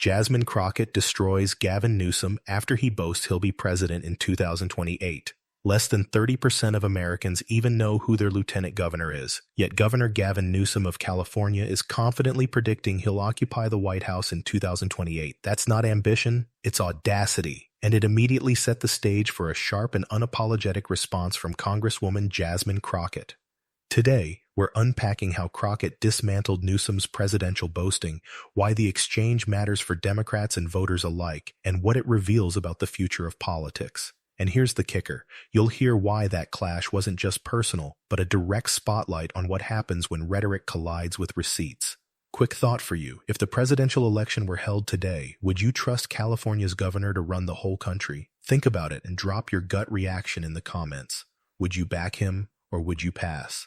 Jasmine Crockett destroys Gavin Newsom after he boasts he'll be president in 2028. Less than 30% of Americans even know who their lieutenant governor is. Yet Governor Gavin Newsom of California is confidently predicting he'll occupy the White House in 2028. That's not ambition, it's audacity. And it immediately set the stage for a sharp and unapologetic response from Congresswoman Jasmine Crockett. Today, we're unpacking how Crockett dismantled Newsom's presidential boasting, why the exchange matters for Democrats and voters alike, and what it reveals about the future of politics. And here's the kicker. You'll hear why that clash wasn't just personal, but a direct spotlight on what happens when rhetoric collides with receipts. Quick thought for you. If the presidential election were held today, would you trust California's governor to run the whole country? Think about it and drop your gut reaction in the comments. Would you back him or would you pass?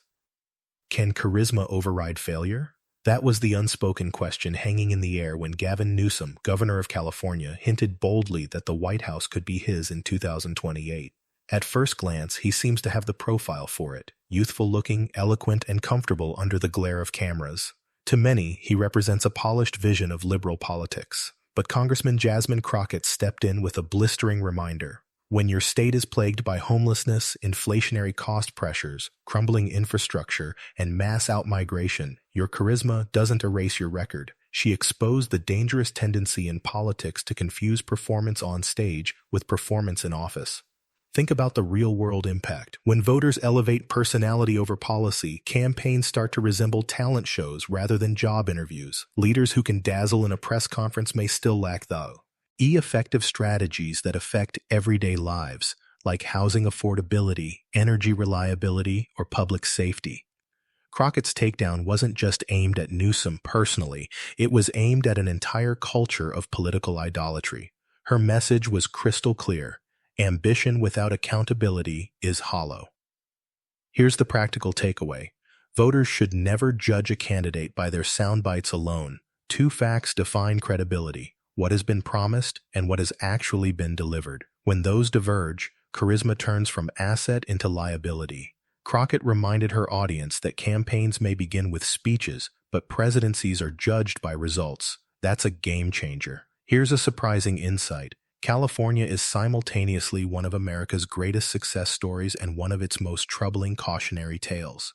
Can charisma override failure? That was the unspoken question hanging in the air when Gavin Newsom, governor of California, hinted boldly that the White House could be his in 2028. At first glance, he seems to have the profile for it, youthful-looking, eloquent, and comfortable under the glare of cameras. To many, he represents a polished vision of liberal politics. But Congressman Jasmine Crockett stepped in with a blistering reminder. When your state is plagued by homelessness, inflationary cost pressures, crumbling infrastructure, and mass outmigration, your charisma doesn't erase your record. She exposed the dangerous tendency in politics to confuse performance on stage with performance in office. Think about the real-world impact. When voters elevate personality over policy, campaigns start to resemble talent shows rather than job interviews. Leaders who can dazzle in a press conference may still lack the effective strategies that affect everyday lives, like housing affordability, energy reliability, or public safety. Crockett's takedown wasn't just aimed at Newsom personally, it was aimed at an entire culture of political idolatry. Her message was crystal clear. Ambition without accountability is hollow. Here's the practical takeaway. Voters should never judge a candidate by their sound bites alone. Two facts define credibility: what has been promised and what has actually been delivered. When those diverge, charisma turns from asset into liability. Crockett reminded her audience that campaigns may begin with speeches, but presidencies are judged by results. That's a game changer. Here's a surprising insight. California is simultaneously one of America's greatest success stories and one of its most troubling cautionary tales.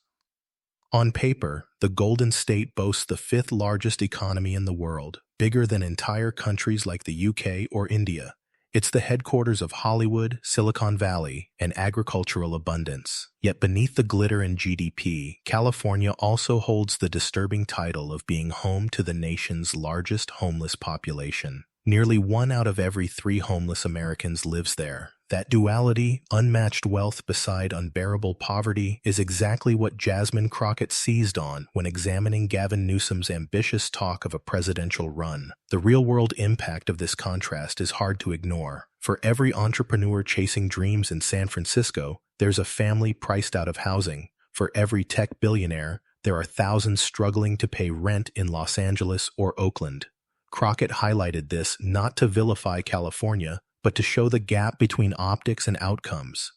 On paper, the Golden State boasts the fifth largest economy in the world, bigger than entire countries like the UK or India. It's the headquarters of Hollywood, Silicon Valley, and agricultural abundance. Yet beneath the glitter in GDP, California also holds the disturbing title of being home to the nation's largest homeless population. Nearly 1 out of every 3 homeless Americans lives there. That duality, unmatched wealth beside unbearable poverty, is exactly what Jasmine Crockett seized on when examining Gavin Newsom's ambitious talk of a presidential run. The real-world impact of this contrast is hard to ignore. For every entrepreneur chasing dreams in San Francisco, there's a family priced out of housing. For every tech billionaire, there are thousands struggling to pay rent in Los Angeles or Oakland. Crockett highlighted this not to vilify California, but to show the gap between optics and outcomes.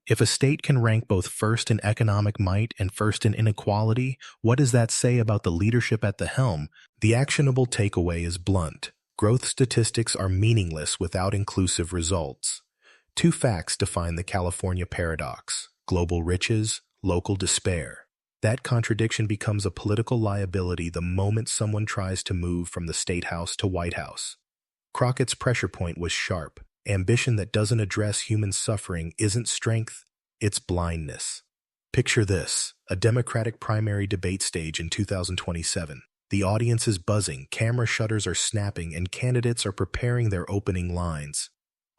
If a state can rank both first in economic might and first in inequality, what does that say about the leadership at the helm? The actionable takeaway is blunt. Growth statistics are meaningless without inclusive results. Two facts define the California paradox: global riches, local despair. That contradiction becomes a political liability the moment someone tries to move from the State House to White House. Crockett's pressure point was sharp. Ambition that doesn't address human suffering isn't strength, it's blindness. Picture this: a Democratic primary debate stage in 2027. The audience is buzzing, camera shutters are snapping, and candidates are preparing their opening lines.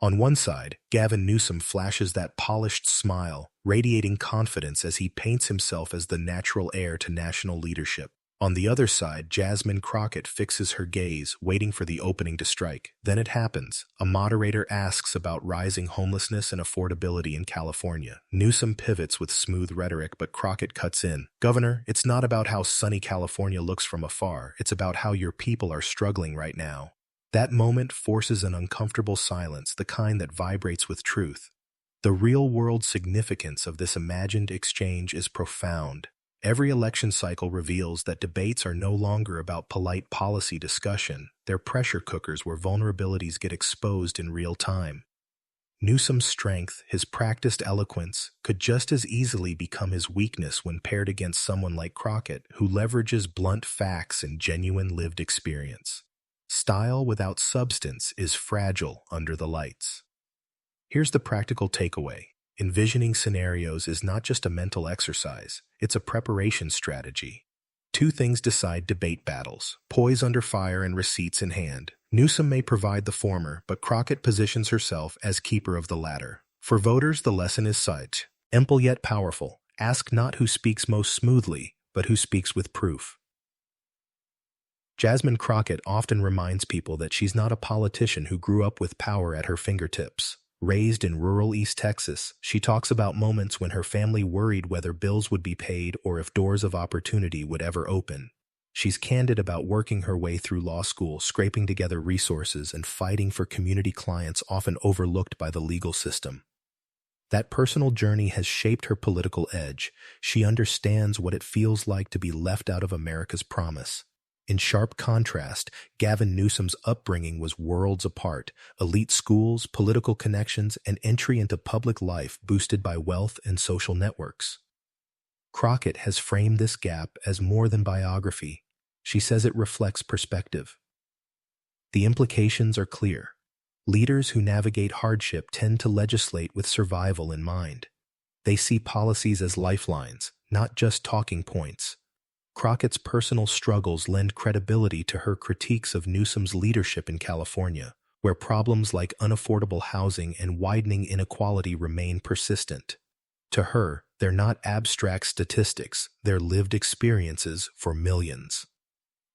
On one side, Gavin Newsom flashes that polished smile, radiating confidence as he paints himself as the natural heir to national leadership. On the other side, Jasmine Crockett fixes her gaze, waiting for the opening to strike. Then it happens. A moderator asks about rising homelessness and affordability in California. Newsom pivots with smooth rhetoric, but Crockett cuts in. "Governor, it's not about how sunny California looks from afar. It's about how your people are struggling right now." That moment forces an uncomfortable silence, the kind that vibrates with truth. The real-world significance of this imagined exchange is profound. Every election cycle reveals that debates are no longer about polite policy discussion. They're pressure cookers where vulnerabilities get exposed in real time. Newsom's strength, his practiced eloquence, could just as easily become his weakness when paired against someone like Crockett, who leverages blunt facts and genuine lived experience. Style without substance is fragile under the lights. Here's the practical takeaway. Envisioning scenarios is not just a mental exercise, it's a preparation strategy. Two things decide debate battles: poise under fire and receipts in hand. Newsom may provide the former, but Crockett positions herself as keeper of the latter. For voters, the lesson is such: simple yet powerful. Ask not who speaks most smoothly, but who speaks with proof. Jasmine Crockett often reminds people that she's not a politician who grew up with power at her fingertips. Raised in rural East Texas, she talks about moments when her family worried whether bills would be paid or if doors of opportunity would ever open. She's candid about working her way through law school, scraping together resources, and fighting for community clients often overlooked by the legal system. That personal journey has shaped her political edge. She understands what it feels like to be left out of America's promise. In sharp contrast, Gavin Newsom's upbringing was worlds apart: elite schools, political connections, and entry into public life boosted by wealth and social networks. Crockett has framed this gap as more than biography. She says it reflects perspective. The implications are clear. Leaders who navigate hardship tend to legislate with survival in mind. They see policies as lifelines, not just talking points. Crockett's personal struggles lend credibility to her critiques of Newsom's leadership in California, where problems like unaffordable housing and widening inequality remain persistent. To her, they're not abstract statistics, they're lived experiences for millions.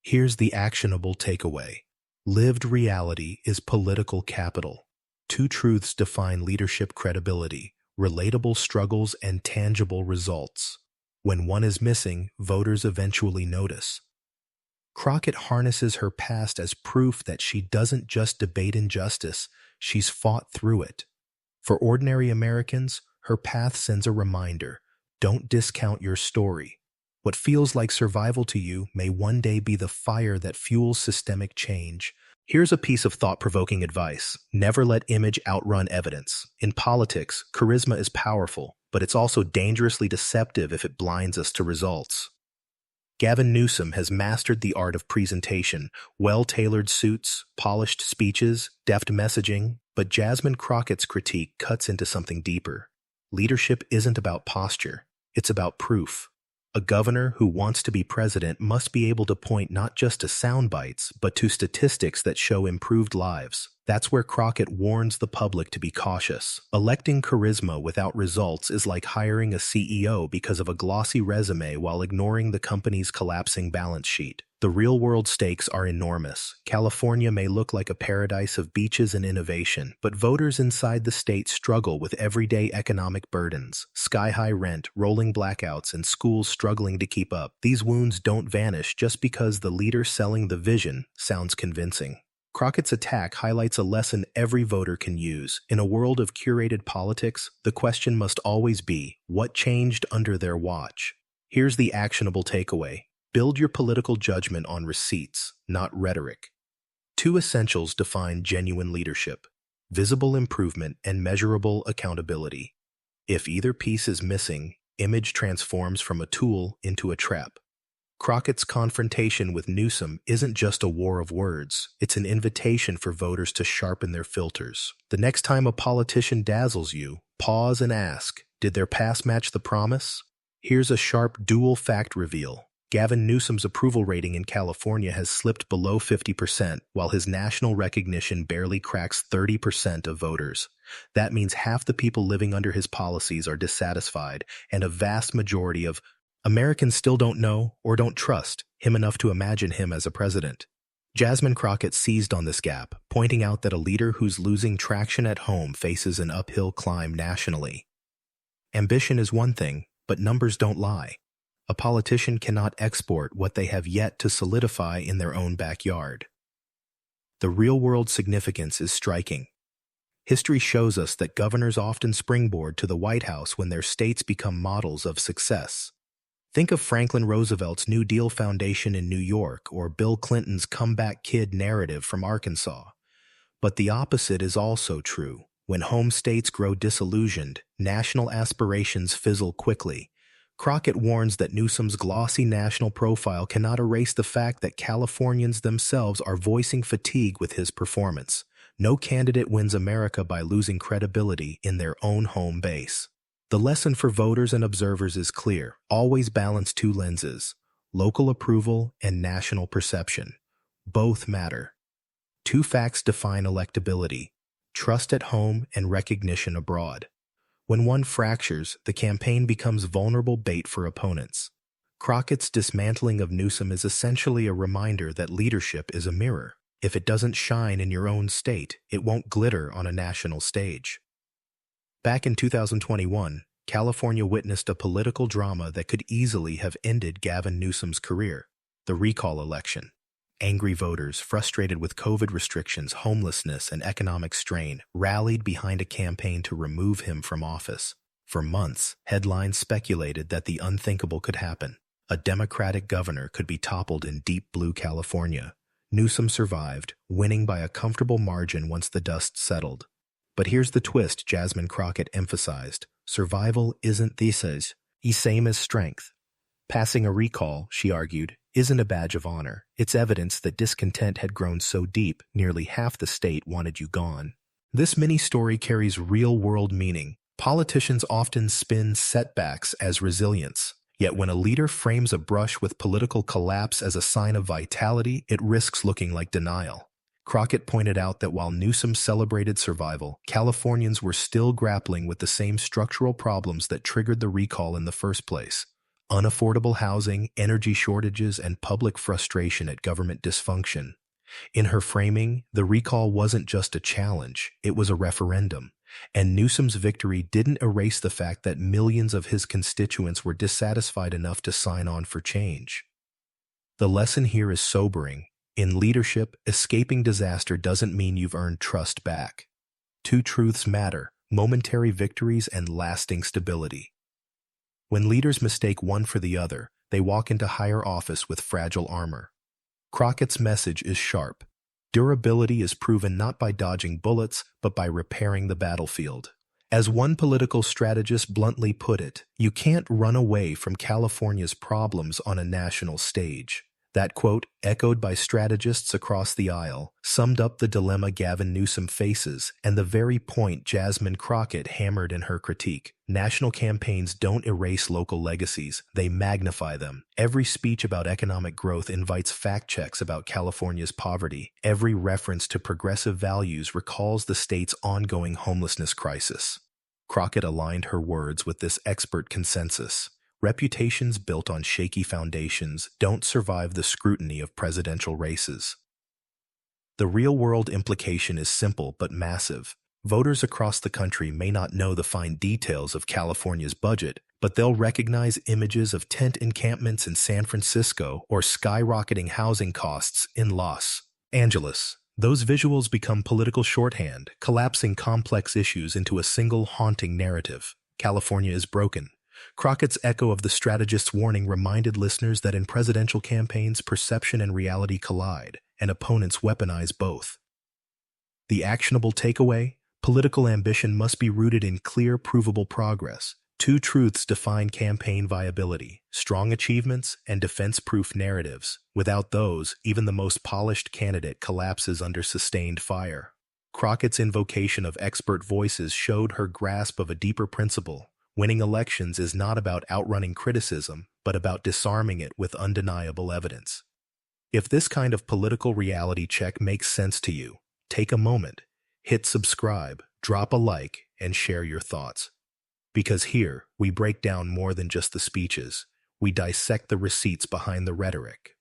Here's the actionable takeaway. Lived reality is political capital. Two truths define leadership credibility: relatable struggles and tangible results. When one is missing, voters eventually notice. Crockett harnesses her past as proof that she doesn't just debate injustice, she's fought through it. For ordinary Americans, her path sends a reminder: don't discount your story. What feels like survival to you may one day be the fire that fuels systemic change. Here's a piece of thought-provoking advice: never let image outrun evidence. In politics, charisma is powerful, but it's also dangerously deceptive if it blinds us to results. Gavin Newsom has mastered the art of presentation: well-tailored suits, polished speeches, deft messaging, but Jasmine Crockett's critique cuts into something deeper. Leadership isn't about posture, it's about proof. A governor who wants to be president must be able to point not just to sound bites, but to statistics that show improved lives. That's where Crockett warns the public to be cautious. Electing charisma without results is like hiring a CEO because of a glossy resume while ignoring the company's collapsing balance sheet. The real-world stakes are enormous. California may look like a paradise of beaches and innovation, but voters inside the state struggle with everyday economic burdens: sky-high rent, rolling blackouts, and schools struggling to keep up. These wounds don't vanish just because the leader selling the vision sounds convincing. Crockett's attack highlights a lesson every voter can use. In a world of curated politics, the question must always be, what changed under their watch? Here's the actionable takeaway. Build your political judgment on receipts, not rhetoric. Two essentials define genuine leadership: visible improvement and measurable accountability. If either piece is missing, image transforms from a tool into a trap. Crockett's confrontation with Newsom isn't just a war of words, it's an invitation for voters to sharpen their filters. The next time a politician dazzles you, pause and ask, did their past match the promise? Here's a sharp dual fact reveal. Gavin Newsom's approval rating in California has slipped below 50%, while his national recognition barely cracks 30% of voters. That means half the people living under his policies are dissatisfied, and a vast majority of Americans still don't know or don't trust him enough to imagine him as a president. Jasmine Crockett seized on this gap, pointing out that a leader who's losing traction at home faces an uphill climb nationally. Ambition is one thing, but numbers don't lie. A politician cannot export what they have yet to solidify in their own backyard. The real-world significance is striking. History shows us that governors often springboard to the White House when their states become models of success. Think of Franklin Roosevelt's New Deal Foundation in New York or Bill Clinton's comeback kid narrative from Arkansas. But the opposite is also true. When home states grow disillusioned, national aspirations fizzle quickly. Crockett warns that Newsom's glossy national profile cannot erase the fact that Californians themselves are voicing fatigue with his performance. No candidate wins America by losing credibility in their own home base. The lesson for voters and observers is clear. Always balance two lenses: local approval and national perception. Both matter. Two facts define electability: trust at home and recognition abroad. When one fractures, the campaign becomes vulnerable bait for opponents. Crockett's dismantling of Newsom is essentially a reminder that leadership is a mirror. If it doesn't shine in your own state, it won't glitter on a national stage. Back in 2021, California witnessed a political drama that could easily have ended Gavin Newsom's career: the recall election. Angry voters, frustrated with COVID restrictions, homelessness, and economic strain, rallied behind a campaign to remove him from office. For months, headlines speculated that the unthinkable could happen. A Democratic governor could be toppled in deep blue California. Newsom survived, winning by a comfortable margin once the dust settled. But here's the twist Jasmine Crockett emphasized: survival isn't the same as strength. Passing a recall, she argued, isn't a badge of honor. It's evidence that discontent had grown so deep, nearly half the state wanted you gone. This mini-story carries real-world meaning. Politicians often spin setbacks as resilience. Yet when a leader frames a brush with political collapse as a sign of vitality, it risks looking like denial. Crockett pointed out that while Newsom celebrated survival, Californians were still grappling with the same structural problems that triggered the recall in the first place: unaffordable housing, energy shortages, and public frustration at government dysfunction. In her framing, the recall wasn't just a challenge, it was a referendum. And Newsom's victory didn't erase the fact that millions of his constituents were dissatisfied enough to sign on for change. The lesson here is sobering. In leadership, escaping disaster doesn't mean you've earned trust back. Two truths matter: momentary victories and lasting stability. When leaders mistake one for the other, they walk into higher office with fragile armor. Crockett's message is sharp. Durability is proven not by dodging bullets, but by repairing the battlefield. As one political strategist bluntly put it, you can't run away from California's problems on a national stage. That quote, echoed by strategists across the aisle, summed up the dilemma Gavin Newsom faces and the very point Jasmine Crockett hammered in her critique. National campaigns don't erase local legacies, they magnify them. Every speech about economic growth invites fact checks about California's poverty. Every reference to progressive values recalls the state's ongoing homelessness crisis. Crockett aligned her words with this expert consensus. Reputations built on shaky foundations don't survive the scrutiny of presidential races. The real-world implication is simple but massive. Voters across the country may not know the fine details of California's budget, but they'll recognize images of tent encampments in San Francisco or skyrocketing housing costs in Los Angeles. Those visuals become political shorthand, collapsing complex issues into a single haunting narrative: California is broken. Crockett's echo of the strategist's warning reminded listeners that in presidential campaigns, perception and reality collide, and opponents weaponize both. The actionable takeaway: political ambition must be rooted in clear, provable progress. Two truths define campaign viability: strong achievements and defense-proof narratives. Without those, even the most polished candidate collapses under sustained fire. Crockett's invocation of expert voices showed her grasp of a deeper principle. Winning elections is not about outrunning criticism, but about disarming it with undeniable evidence. If this kind of political reality check makes sense to you, take a moment, hit subscribe, drop a like, and share your thoughts. Because here, we break down more than just the speeches. We dissect the receipts behind the rhetoric.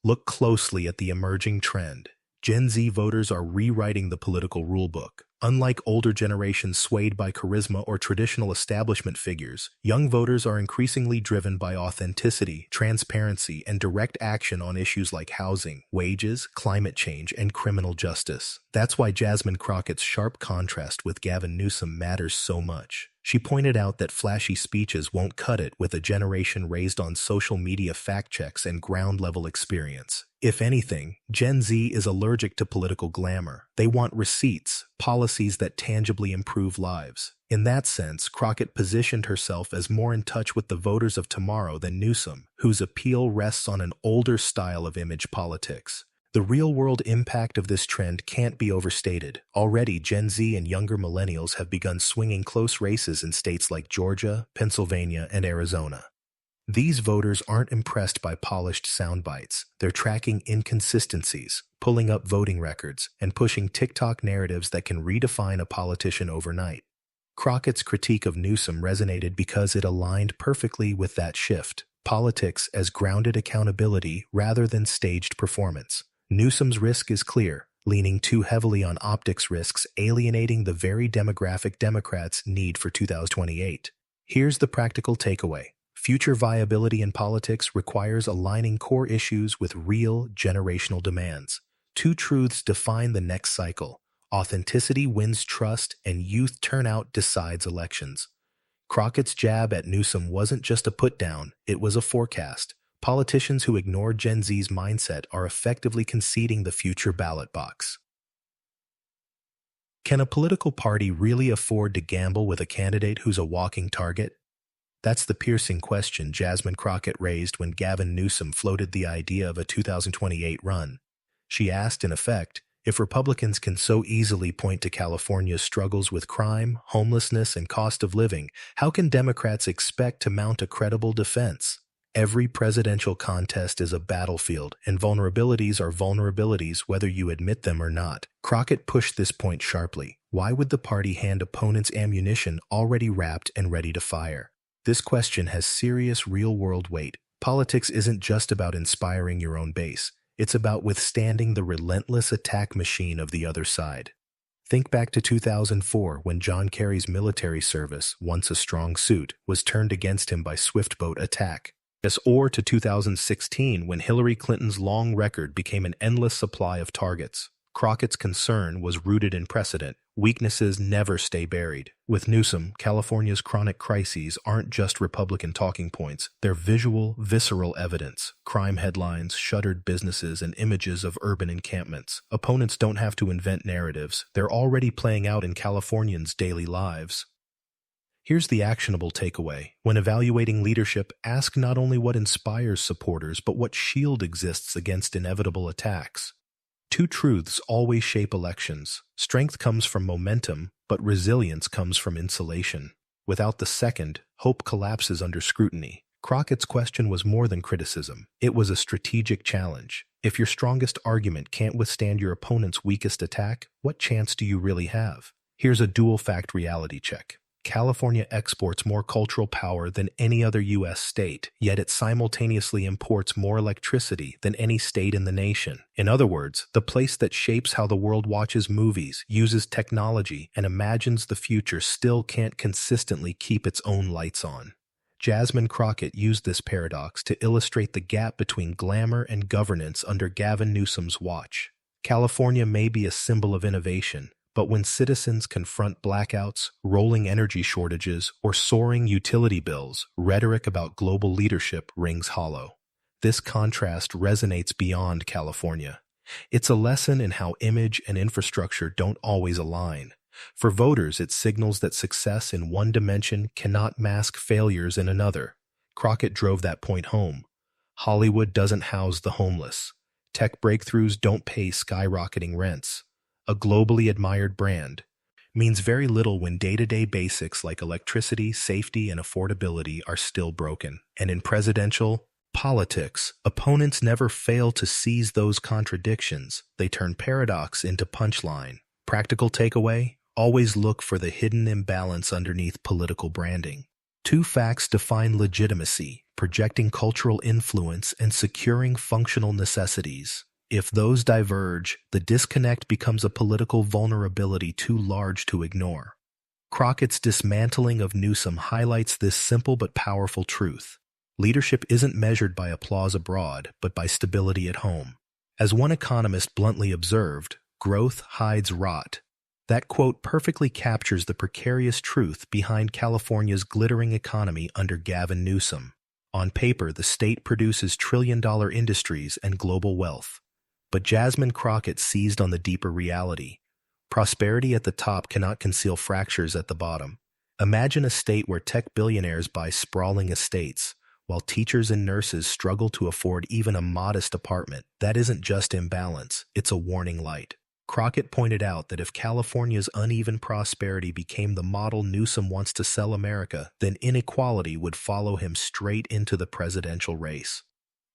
Look closely at the emerging trend. Gen Z voters are rewriting the political rulebook. Unlike older generations swayed by charisma or traditional establishment figures, young voters are increasingly driven by authenticity, transparency, and direct action on issues like housing, wages, climate change, and criminal justice. That's why Jasmine Crockett's sharp contrast with Gavin Newsom matters so much. She pointed out that flashy speeches won't cut it with a generation raised on social media fact checks and ground-level experience. If anything, Gen Z is allergic to political glamour. They want receipts, policies that tangibly improve lives. In that sense, Crockett positioned herself as more in touch with the voters of tomorrow than Newsom, whose appeal rests on an older style of image politics. The real-world impact of this trend can't be overstated. Already, Gen Z and younger millennials have begun swinging close races in states like Georgia, Pennsylvania, and Arizona. These voters aren't impressed by polished sound bites. They're tracking inconsistencies, pulling up voting records, and pushing TikTok narratives that can redefine a politician overnight. Crockett's critique of Newsom resonated because it aligned perfectly with that shift. Politics as grounded accountability rather than staged performance. Newsom's risk is clear, leaning too heavily on optics risks alienating the very demographic Democrats need for 2028. Here's the practical takeaway. Future viability in politics requires aligning core issues with real generational demands. Two truths define the next cycle. Authenticity wins trust, and youth turnout decides elections. Crockett's jab at Newsom wasn't just a put-down, it was a forecast. Politicians who ignore Gen Z's mindset are effectively conceding the future ballot box. Can a political party really afford to gamble with a candidate who's a walking target? That's the piercing question Jasmine Crockett raised when Gavin Newsom floated the idea of a 2028 run. She asked, in effect, if Republicans can so easily point to California's struggles with crime, homelessness, and cost of living, how can Democrats expect to mount a credible defense? Every presidential contest is a battlefield, and vulnerabilities are vulnerabilities whether you admit them or not. Crockett pushed this point sharply. Why would the party hand opponents ammunition already wrapped and ready to fire? This question has serious real-world weight. Politics isn't just about inspiring your own base. It's about withstanding the relentless attack machine of the other side. Think back to 2004 when John Kerry's military service, once a strong suit, was turned against him by swift-boat attack. Or to 2016 when Hillary Clinton's long record became an endless supply of targets. Crockett's concern was rooted in precedent. Weaknesses never stay buried. With Newsom, California's chronic crises aren't just Republican talking points. They're visual, visceral evidence. Crime headlines, shuttered businesses, and images of urban encampments. Opponents don't have to invent narratives. They're already playing out in Californians' daily lives. Here's the actionable takeaway. When evaluating leadership, ask not only what inspires supporters, but what shield exists against inevitable attacks. Two truths always shape elections. Strength comes from momentum, but resilience comes from insulation. Without the second, hope collapses under scrutiny. Crockett's question was more than criticism. It was a strategic challenge. If your strongest argument can't withstand your opponent's weakest attack, what chance do you really have? Here's a dual-fact reality check. California exports more cultural power than any other U.S. state, yet it simultaneously imports more electricity than any state in the nation. In other words, the place that shapes how the world watches movies, uses technology, and imagines the future still can't consistently keep its own lights on. Jasmine Crockett used this paradox to illustrate the gap between glamour and governance under Gavin Newsom's watch. California may be a symbol of innovation, but when citizens confront blackouts, rolling energy shortages, or soaring utility bills, rhetoric about global leadership rings hollow. This contrast resonates beyond California. It's a lesson in how image and infrastructure don't always align. For voters, it signals that success in one dimension cannot mask failures in another. Crockett drove that point home. Hollywood doesn't house the homeless. Tech breakthroughs don't pay skyrocketing rents. A globally admired brand means very little when day-to-day basics like electricity, safety, and affordability are still broken. And in presidential politics, opponents never fail to seize those contradictions. They turn paradox into punchline. Practical takeaway: always look for the hidden imbalance underneath political branding. Two facts define legitimacy: projecting cultural influence and securing functional necessities. If those diverge, the disconnect becomes a political vulnerability too large to ignore. Crockett's dismantling of Newsom highlights this simple but powerful truth. Leadership isn't measured by applause abroad, but by stability at home. As one economist bluntly observed, growth hides rot. That quote perfectly captures the precarious truth behind California's glittering economy under Gavin Newsom. On paper, the state produces trillion-dollar industries and global wealth. But Jasmine Crockett seized on the deeper reality. Prosperity at the top cannot conceal fractures at the bottom. Imagine a state where tech billionaires buy sprawling estates, while teachers and nurses struggle to afford even a modest apartment. That isn't just imbalance, it's a warning light. Crockett pointed out that if California's uneven prosperity became the model Newsom wants to sell America, then inequality would follow him straight into the presidential race.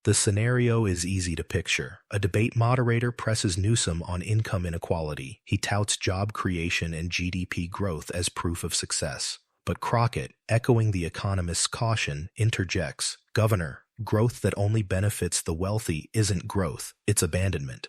The scenario is easy to picture. A debate moderator presses Newsom on income inequality. He touts job creation and GDP growth as proof of success. But Crockett, echoing the economist's caution, interjects, "Governor, growth that only benefits the wealthy isn't growth, it's abandonment."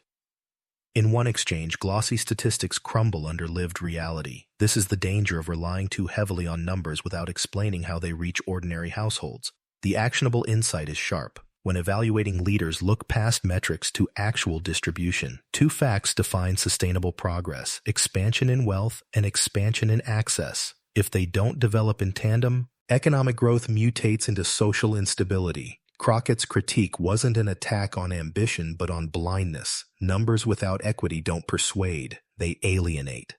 In one exchange, glossy statistics crumble under lived reality. This is the danger of relying too heavily on numbers without explaining how they reach ordinary households. The actionable insight is sharp. When evaluating leaders, look past metrics to actual distribution. Two facts define sustainable progress: expansion in wealth and expansion in access. If they don't develop in tandem, economic growth mutates into social instability. Crockett's critique wasn't an attack on ambition but on blindness. Numbers without equity don't persuade, they alienate.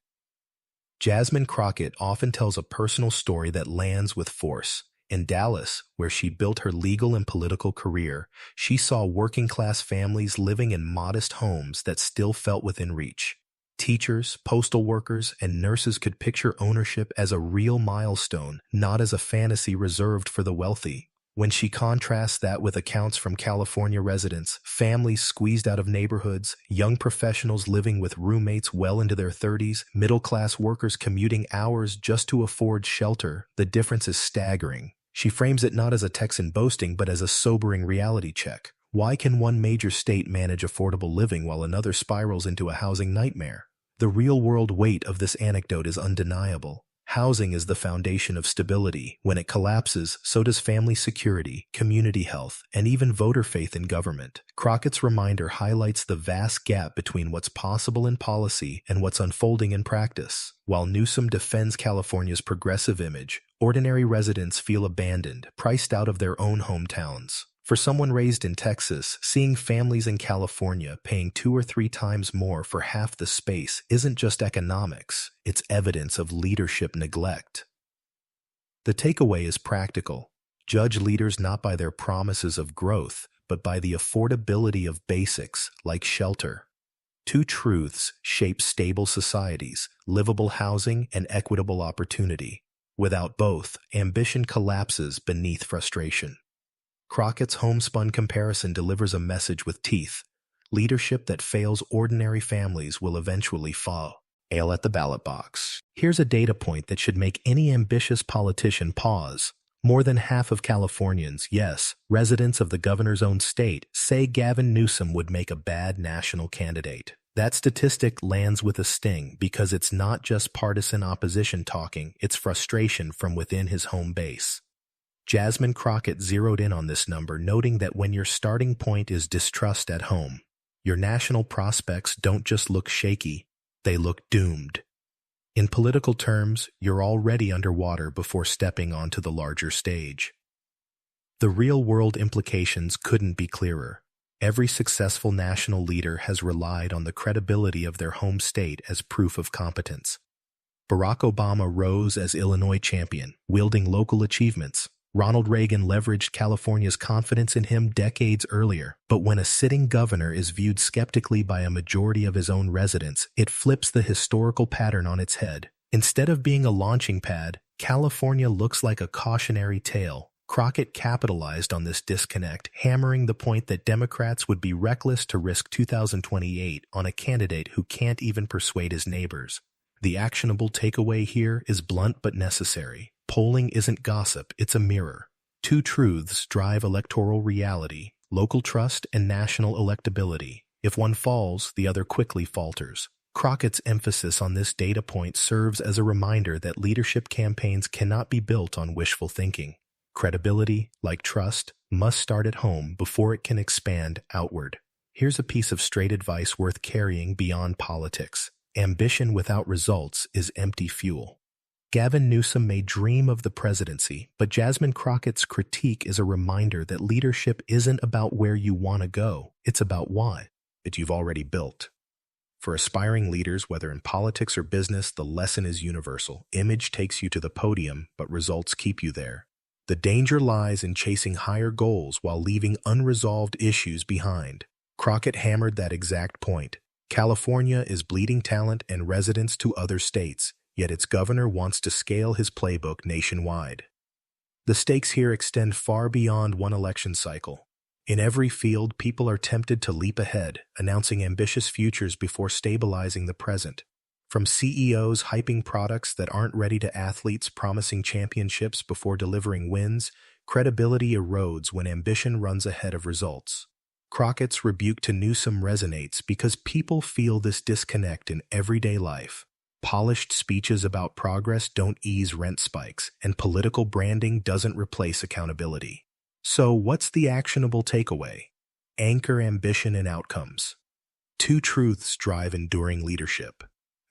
Jasmine Crockett often tells a personal story that lands with force. In Dallas, where she built her legal and political career, she saw working-class families living in modest homes that still felt within reach. Teachers, postal workers, and nurses could picture ownership as a real milestone, not as a fantasy reserved for the wealthy. When she contrasts that with accounts from California residents, families squeezed out of neighborhoods, young professionals living with roommates well into their 30s, middle-class workers commuting hours just to afford shelter, the difference is staggering. She frames it not as a Texan boasting but as a sobering reality check. Why can one major state manage affordable living while another spirals into a housing nightmare? The real-world weight of this anecdote is undeniable. Housing is the foundation of stability. When it collapses, so does family security, community health, and even voter faith in government. Crockett's reminder highlights the vast gap between what's possible in policy and what's unfolding in practice. While Newsom defends California's progressive image, ordinary residents feel abandoned, priced out of their own hometowns. For someone raised in Texas, seeing families in California paying 2 or 3 times more for half the space isn't just economics, it's evidence of leadership neglect. The takeaway is practical. Judge leaders not by their promises of growth, but by the affordability of basics like shelter. Two truths shape stable societies: livable housing and equitable opportunity. Without both, ambition collapses beneath frustration. Crockett's homespun comparison delivers a message with teeth. Leadership that fails ordinary families will eventually fall. Ale at the ballot box. Here's a data point that should make any ambitious politician pause. More than half of Californians, yes, residents of the governor's own state, say Gavin Newsom would make a bad national candidate. That statistic lands with a sting because it's not just partisan opposition talking, it's frustration from within his home base. Jasmine Crockett zeroed in on this number, noting that when your starting point is distrust at home, your national prospects don't just look shaky, they look doomed. In political terms, you're already underwater before stepping onto the larger stage. The real-world implications couldn't be clearer. Every successful national leader has relied on the credibility of their home state as proof of competence. Barack Obama rose as Illinois champion, wielding local achievements. Ronald Reagan leveraged California's confidence in him decades earlier. But when a sitting governor is viewed skeptically by a majority of his own residents, it flips the historical pattern on its head. Instead of being a launching pad, California looks like a cautionary tale. Crockett capitalized on this disconnect, hammering the point that Democrats would be reckless to risk 2028 on a candidate who can't even persuade his neighbors. The actionable takeaway here is blunt but necessary. Polling isn't gossip, it's a mirror. Two truths drive electoral reality: local trust and national electability. If one falls, the other quickly falters. Crockett's emphasis on this data point serves as a reminder that leadership campaigns cannot be built on wishful thinking. Credibility, like trust, must start at home before it can expand outward. Here's a piece of straight advice worth carrying beyond politics. Ambition without results is empty fuel. Gavin Newsom may dream of the presidency, but Jasmine Crockett's critique is a reminder that leadership isn't about where you want to go, it's about what you've already built. For aspiring leaders, whether in politics or business, the lesson is universal. Image takes you to the podium, but results keep you there. The danger lies in chasing higher goals while leaving unresolved issues behind. Crockett hammered that exact point. California is bleeding talent and residents to other states, yet its governor wants to scale his playbook nationwide. The stakes here extend far beyond one election cycle. In every field, people are tempted to leap ahead, announcing ambitious futures before stabilizing the present. From CEOs hyping products that aren't ready to athletes promising championships before delivering wins, credibility erodes when ambition runs ahead of results. Crockett's rebuke to Newsom resonates because people feel this disconnect in everyday life. Polished speeches about progress don't ease rent spikes, and political branding doesn't replace accountability. So what's the actionable takeaway? Anchor ambition in outcomes. Two truths drive enduring leadership.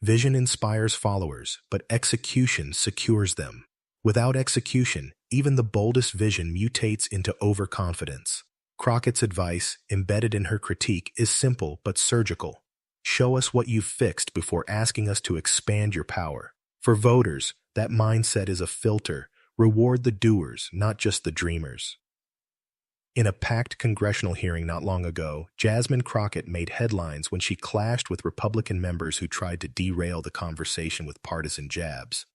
Vision inspires followers, but execution secures them. Without execution, even the boldest vision mutates into overconfidence. Crockett's advice, embedded in her critique, is simple but surgical. Show us what you've fixed before asking us to expand your power. For voters, that mindset is a filter. Reward the doers, not just the dreamers. In a packed congressional hearing not long ago, Jasmine Crockett made headlines when she clashed with Republican members who tried to derail the conversation with partisan jabs.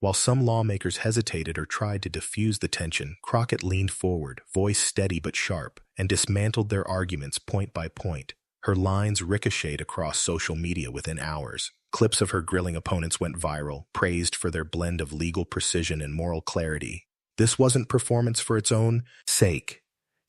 While some lawmakers hesitated or tried to diffuse the tension, Crockett leaned forward, voice steady but sharp, and dismantled their arguments point by point. Her lines ricocheted across social media within hours. Clips of her grilling opponents went viral, praised for their blend of legal precision and moral clarity. This wasn't performance for its own sake.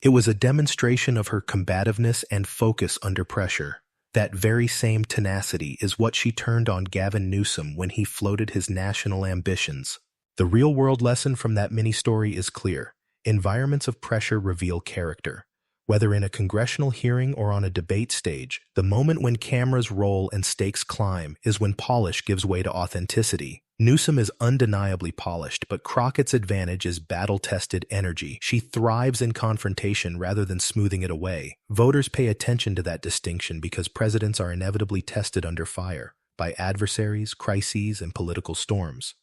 It was a demonstration of her combativeness and focus under pressure. That very same tenacity is what she turned on Gavin Newsom when he floated his national ambitions. The real-world lesson from that mini-story is clear. Environments of pressure reveal character. Whether in a congressional hearing or on a debate stage, the moment when cameras roll and stakes climb is when polish gives way to authenticity. Newsom is undeniably polished, but Crockett's advantage is battle-tested energy. She thrives in confrontation rather than smoothing it away. Voters pay attention to that distinction because presidents are inevitably tested under fire by adversaries, crises, and political storms.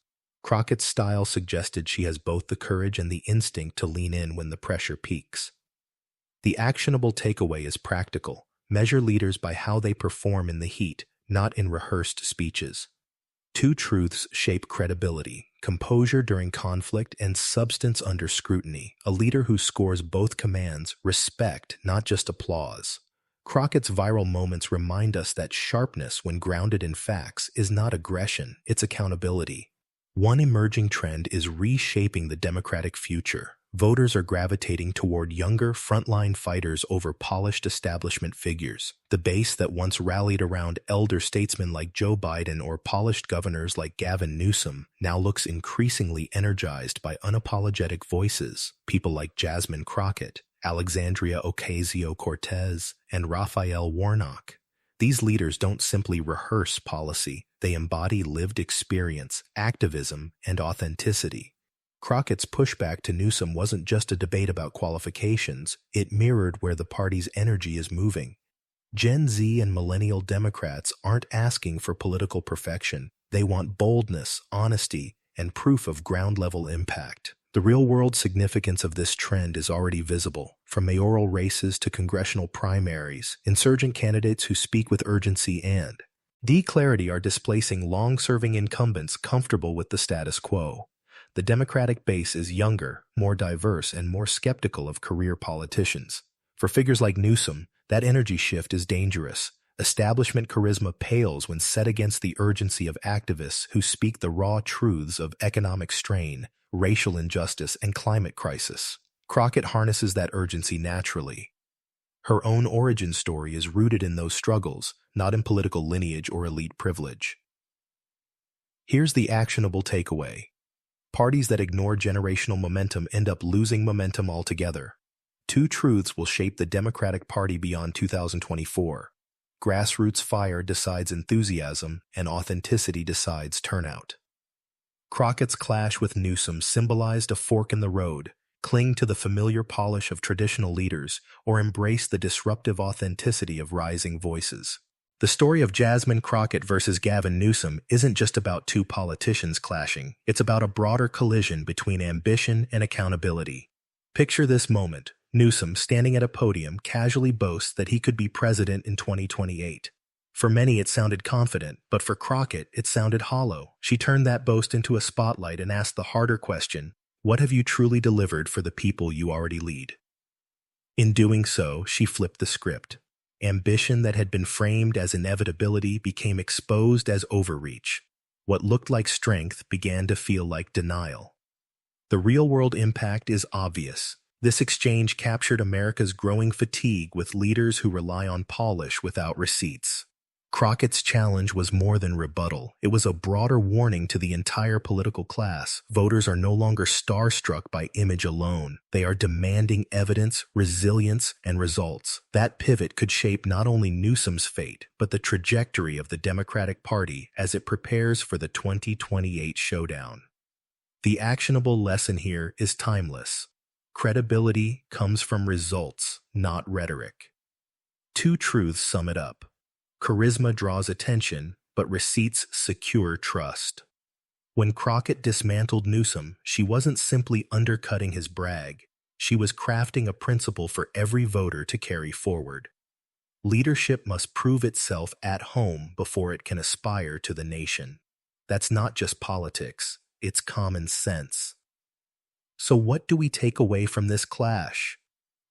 Crockett's style suggested she has both the courage and the instinct to lean in when the pressure peaks. The actionable takeaway is practical. Measure leaders by how they perform in the heat, not in rehearsed speeches. Two truths shape credibility: composure during conflict and substance under scrutiny. A leader who scores both commands respect, not just applause. Crockett's viral moments remind us that sharpness, when grounded in facts, is not aggression, it's accountability. One emerging trend is reshaping the Democratic future. Voters are gravitating toward younger, frontline fighters over polished establishment figures. The base that once rallied around elder statesmen like Joe Biden or polished governors like Gavin Newsom now looks increasingly energized by unapologetic voices, people like Jasmine Crockett, Alexandria Ocasio-Cortez, and Raphael Warnock. These leaders don't simply rehearse policy, they embody lived experience, activism, and authenticity. Crockett's pushback to Newsom wasn't just a debate about qualifications, it mirrored where the party's energy is moving. Gen Z and millennial Democrats aren't asking for political perfection. They want boldness, honesty, and proof of ground-level impact. The real-world significance of this trend is already visible. From mayoral races to congressional primaries, insurgent candidates who speak with urgency and clarity are displacing long-serving incumbents comfortable with the status quo. The Democratic base is younger, more diverse, and more skeptical of career politicians. For figures like Newsom, that energy shift is dangerous. Establishment charisma pales when set against the urgency of activists who speak the raw truths of economic strain, racial injustice, and climate crisis. Crockett harnesses that urgency naturally. Her own origin story is rooted in those struggles, not in political lineage or elite privilege. Here's the actionable takeaway. Parties that ignore generational momentum end up losing momentum altogether. Two truths will shape the Democratic Party beyond 2024. Grassroots fire decides enthusiasm, and authenticity decides turnout. Crockett's clash with Newsom symbolized a fork in the road: cling to the familiar polish of traditional leaders, or embrace the disruptive authenticity of rising voices. The story of Jasmine Crockett versus Gavin Newsom isn't just about two politicians clashing, it's about a broader collision between ambition and accountability. Picture this moment: Newsom, standing at a podium, casually boasts that he could be president in 2028. For many, it sounded confident, but for Crockett, it sounded hollow. She turned that boast into a spotlight and asked the harder question: what have you truly delivered for the people you already lead? In doing so, she flipped the script. Ambition that had been framed as inevitability became exposed as overreach. What looked like strength began to feel like denial. The real-world impact is obvious. This exchange captured America's growing fatigue with leaders who rely on polish without receipts. Crockett's challenge was more than rebuttal. It was a broader warning to the entire political class. Voters are no longer starstruck by image alone. They are demanding evidence, resilience, and results. That pivot could shape not only Newsom's fate, but the trajectory of the Democratic Party as it prepares for the 2028 showdown. The actionable lesson here is timeless. Credibility comes from results, not rhetoric. Two truths sum it up. Charisma draws attention, but receipts secure trust. When Crockett dismantled Newsom, she wasn't simply undercutting his brag. She was crafting a principle for every voter to carry forward. Leadership must prove itself at home before it can aspire to the nation. That's not just politics, it's common sense. So what do we take away from this clash?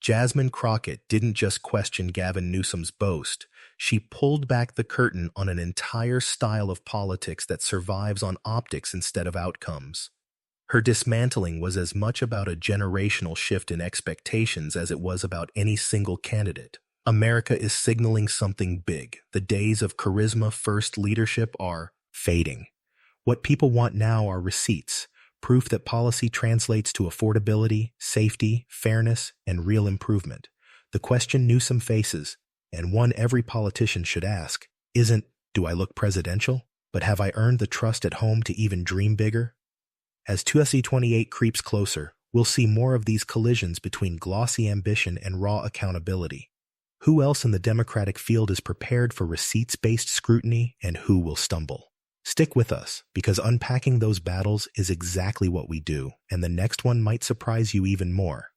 Jasmine Crockett didn't just question Gavin Newsom's boast. She pulled back the curtain on an entire style of politics that survives on optics instead of outcomes. Her dismantling was as much about a generational shift in expectations as it was about any single candidate. America is signaling something big. The days of charisma-first leadership are fading. What people want now are receipts. Proof that policy translates to affordability, safety, fairness, and real improvement. The question Newsom faces, and one every politician should ask, isn't, do I look presidential? But have I earned the trust at home to even dream bigger? As 2028 creeps closer, we'll see more of these collisions between glossy ambition and raw accountability. Who else in the Democratic field is prepared for receipts-based scrutiny, and who will stumble? Stick with us, because unpacking those battles is exactly what we do, and the next one might surprise you even more.